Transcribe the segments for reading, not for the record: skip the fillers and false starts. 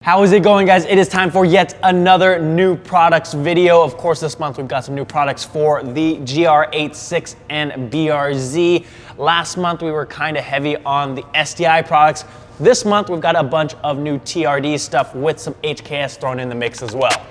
How is it going, guys? It is time for yet another new products video. Of course, this month we've got some new products for the GR86 and BRZ. Last month we were kind of heavy on the SDI products. This month we've got a bunch of new TRD stuff with some HKS thrown in the mix as well.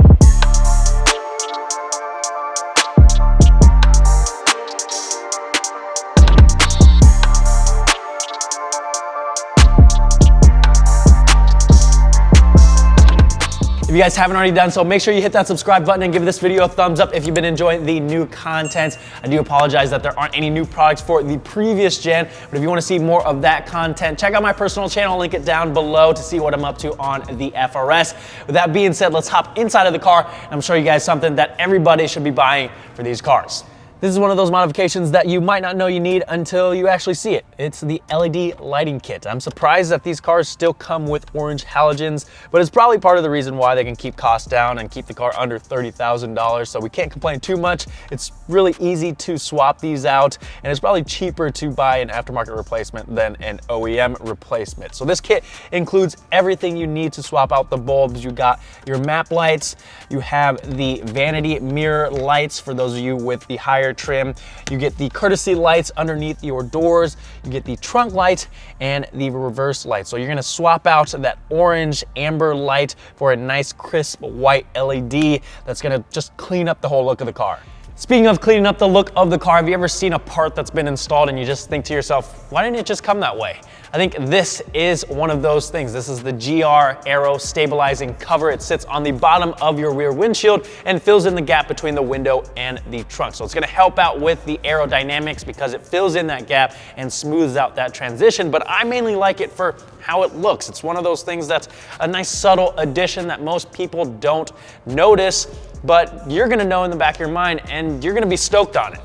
If you guys haven't already done so, make sure you hit that subscribe button and give this video a thumbs up if you've been enjoying the new content. I do apologize that there aren't any new products for the previous gen, but if you want to see more of that content, check out my personal channel, link it down below to see what I'm up to on the FRS. With that being said, let's hop inside of the car and I'm showing you guys something that everybody should be buying for these cars. This is one of those modifications that you might not know you need until you actually see it. It's the LED lighting kit. I'm surprised that these cars still come with orange halogens, but it's probably part of the reason why they can keep costs down and keep the car under $30,000, so we can't complain too much. It's really easy to swap these out, and it's probably cheaper to buy an aftermarket replacement than an OEM replacement. So this kit includes everything you need to swap out the bulbs. You got your map lights, you have the vanity mirror lights for those of you with the higher trim, you get the courtesy lights underneath your doors, you get the trunk light and the reverse light. So you're gonna swap out that orange amber light for a nice crisp white LED that's gonna just clean up the whole look of the car. Speaking of cleaning up the look of the car, have you ever seen a part that's been installed and you just think to yourself, why didn't it just come that way? I think this is one of those things. This is the GR Aero stabilizing cover. It sits on the bottom of your rear windshield and fills in the gap between the window and the trunk. So it's gonna help out with the aerodynamics because it fills in that gap and smooths out that transition, but I mainly like it for how it looks. It's one of those things that's a nice subtle addition that most people don't notice, but you're gonna know in the back of your mind and you're gonna be stoked on it.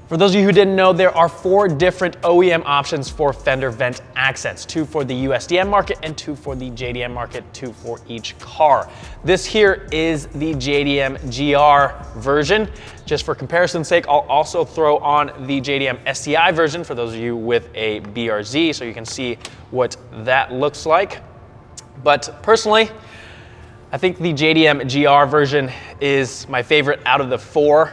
For those of you who didn't know, there are 4 different OEM options for fender vent accents, 2 for the USDM market and 2 for the JDM market, 2 for each car. This here is the JDM GR version. Just for comparison's sake, I'll also throw on the JDM STI version for those of you with a BRZ so you can see what that looks like. But personally, I think the JDM GR version is my favorite out of the 4.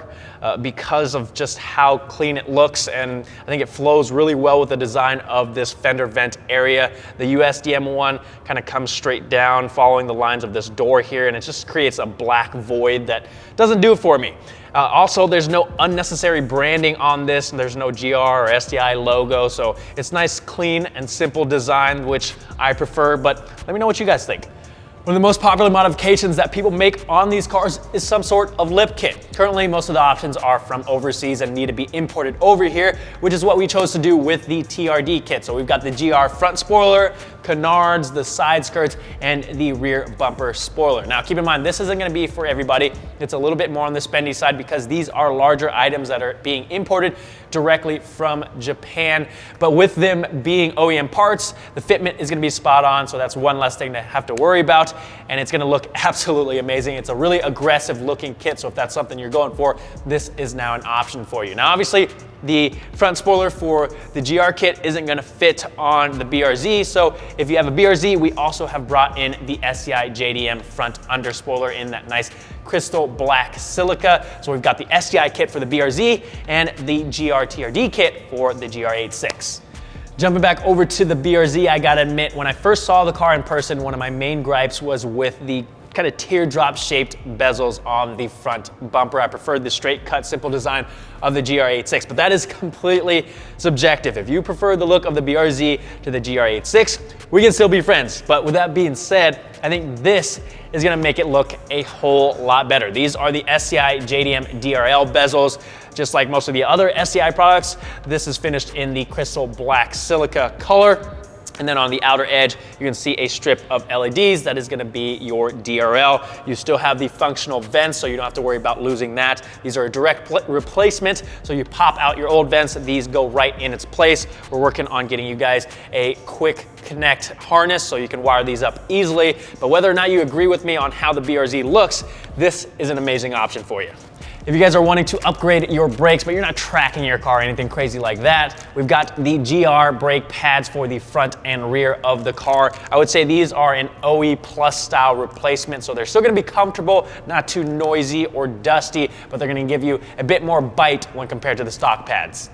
Because of just how clean it looks, and I think it flows really well with the design of this fender vent area. The USDM one kind of comes straight down following the lines of this door here, and it just creates a black void that doesn't do it for me. Also, there's no unnecessary branding on this, and there's no GR or SDI logo, so it's nice, clean, and simple design, which I prefer, but let me know what you guys think. One of the most popular modifications that people make on these cars is some sort of lip kit. Currently, most of the options are from overseas and need to be imported over here, which is what we chose to do with the TRD kit. So we've got the GR front spoiler, canards, the side skirts, and the rear bumper spoiler. Now, keep in mind, this isn't gonna be for everybody. It's a little bit more on the spendy side because these are larger items that are being imported directly from Japan. But with them being OEM parts, the fitment is gonna be spot on, so that's one less thing to have to worry about, and it's gonna look absolutely amazing. It's a really aggressive looking kit, so if that's something you're going for, this is now an option for you. Now, obviously, the front spoiler for the GR kit isn't gonna fit on the BRZ, so if you have a BRZ, we also have brought in the STI JDM front under spoiler in that nice crystal black silica. So we've got the STI kit for the BRZ and the GR TRD kit for the GR86. Jumping back over to the BRZ, I gotta admit, when I first saw the car in person, one of my main gripes was with the kind of teardrop shaped bezels on the front bumper. I preferred the straight cut, simple design of the GR86, but that is completely subjective. If you prefer the look of the BRZ to the GR86, we can still be friends. But with that being said, I think this is gonna make it look a whole lot better. These are the STI JDM DRL bezels. Just like most of the other STI products, this is finished in the crystal black silica color. And then on the outer edge, you can see a strip of LEDs that is gonna be your DRL. You still have the functional vents, so you don't have to worry about losing that. These are a direct replacement, so you pop out your old vents, these go right in its place. We're working on getting you guys a quick connect harness so you can wire these up easily. But whether or not you agree with me on how the BRZ looks, this is an amazing option for you. If you guys are wanting to upgrade your brakes, but you're not tracking your car or anything crazy like that, we've got the GR brake pads for the front and rear of the car. I would say these are an OE Plus style replacement, so they're still gonna be comfortable, not too noisy or dusty, but they're gonna give you a bit more bite when compared to the stock pads.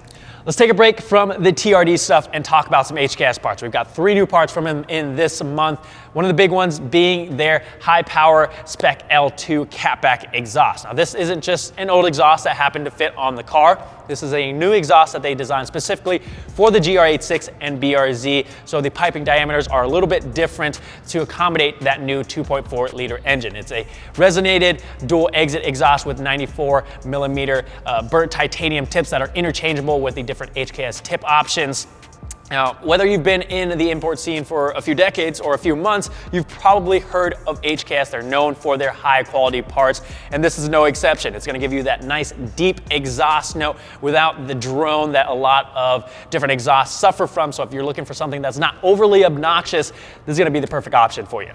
Let's take a break from the TRD stuff and talk about some HKS parts. We've got 3 new parts from them in this month. One of the big ones being their high power spec L2 catback exhaust. Now this isn't just an old exhaust that happened to fit on the car. This is a new exhaust that they designed specifically for the GR86 and BRZ. So the piping diameters are a little bit different to accommodate that new 2.4 liter engine. It's a resonated dual exit exhaust with 94 millimeter burnt titanium tips that are interchangeable with the different HKS tip options. Now, whether you've been in the import scene for a few decades or a few months, you've probably heard of HKS. They're known for their high quality parts, and this is no exception. It's gonna give you that nice deep exhaust note without the drone that a lot of different exhausts suffer from. So if you're looking for something that's not overly obnoxious, this is gonna be the perfect option for you.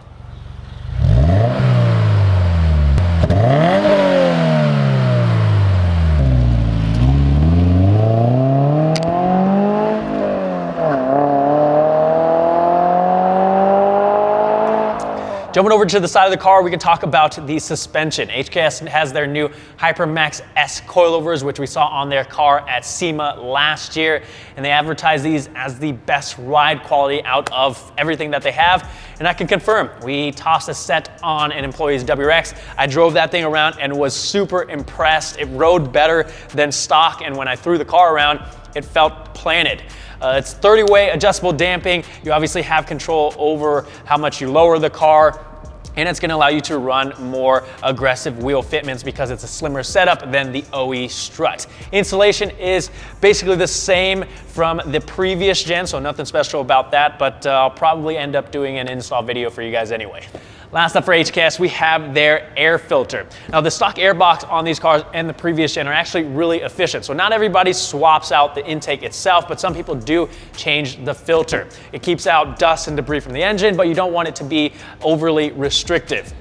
Jumping over to the side of the car, we can talk about the suspension. HKS has their new HyperMax S Coilovers, which we saw on their car at SEMA last year, and they advertise these as the best ride quality out of everything that they have, and I can confirm. We tossed a set on an employee's WRX. I drove that thing around and was super impressed. It rode better than stock, and when I threw the car around, it felt planted. It's 30-way adjustable damping. You obviously have control over how much you lower the car, and it's gonna allow you to run more aggressive wheel fitments because it's a slimmer setup than the OE strut. Installation is basically the same from the previous gen, so nothing special about that, but I'll probably end up doing an install video for you guys anyway. Last up for HKS, we have their air filter. Now the stock air box on these cars and the previous gen are actually really efficient. So not everybody swaps out the intake itself, but some people do change the filter. It keeps out dust and debris from the engine, but you don't want it to be overly restrictive.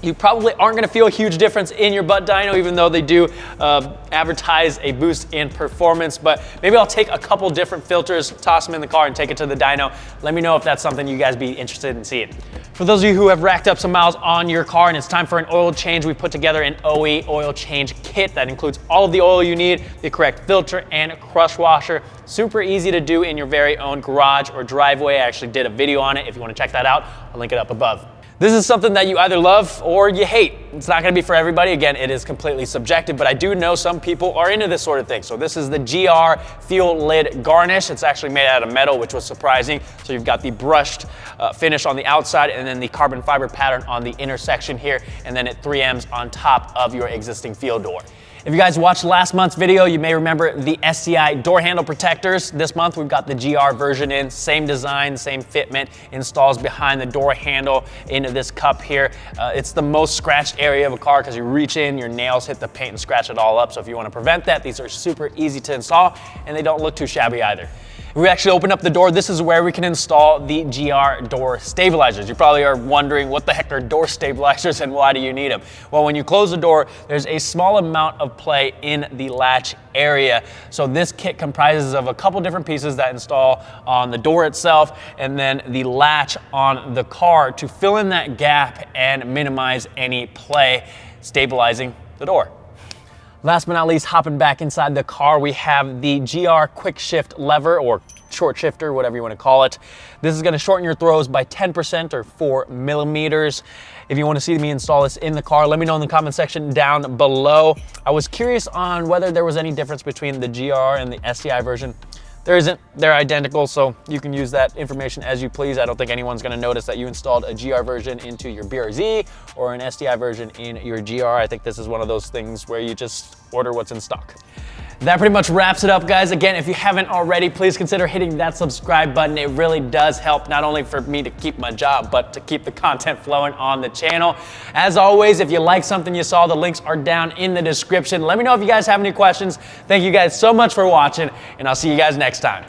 You probably aren't gonna feel a huge difference in your butt dyno, even though they do advertise a boost in performance, but maybe I'll take a couple different filters, toss them in the car and take it to the dyno. Let me know if that's something you guys be interested in seeing. For those of you who have racked up some miles on your car and it's time for an oil change, we put together an OE oil change kit that includes all of the oil you need, the correct filter and crush washer. Super easy to do in your very own garage or driveway. I actually did a video on it. If you wanna check that out, I'll link it up above. This is something that you either love or you hate. It's not gonna be for everybody. Again, it is completely subjective, but I do know some people are into this sort of thing. So this is the GR Feel Lid Garnish. It's actually made out of metal, which was surprising. So you've got the brushed finish on the outside and then the carbon fiber pattern on the intersection here, and then it 3Ms on top of your existing Feel door. If you guys watched last month's video, you may remember the SCI door handle protectors. This month we've got the GR version in, same design, same fitment, installs behind the door handle into this cup here. It's the most scratched area of a car because you reach in, your nails hit the paint and scratch it all up. So if you want to prevent that, these are super easy to install and they don't look too shabby either. If we actually open up the door, this is where we can install the GR door stabilizers. You probably are wondering what the heck are door stabilizers and why do you need them? Well, when you close the door, there's a small amount of play in the latch area. So this kit comprises of a couple different pieces that install on the door itself and then the latch on the car to fill in that gap and minimize any play, stabilizing the door. Last but not least, hopping back inside the car, we have the GR quick shift lever or short shifter, whatever you want to call it. This is going to shorten your throws by 10% or 4 millimeters. If you want to see me install this in the car, let me know in the comment section down below. I was curious on whether there was any difference between the GR and the SCI version. There isn't, they're identical, so you can use that information as you please. I don't think anyone's gonna notice that you installed a GR version into your BRZ or an STI version in your GR. I think this is one of those things where you just order what's in stock. That pretty much wraps it up, guys. Again, if you haven't already, please consider hitting that subscribe button. It really does help, not only for me to keep my job, but to keep the content flowing on the channel. As always, if you like something you saw, the links are down in the description. Let me know if you guys have any questions. Thank you guys so much for watching, and I'll see you guys next time.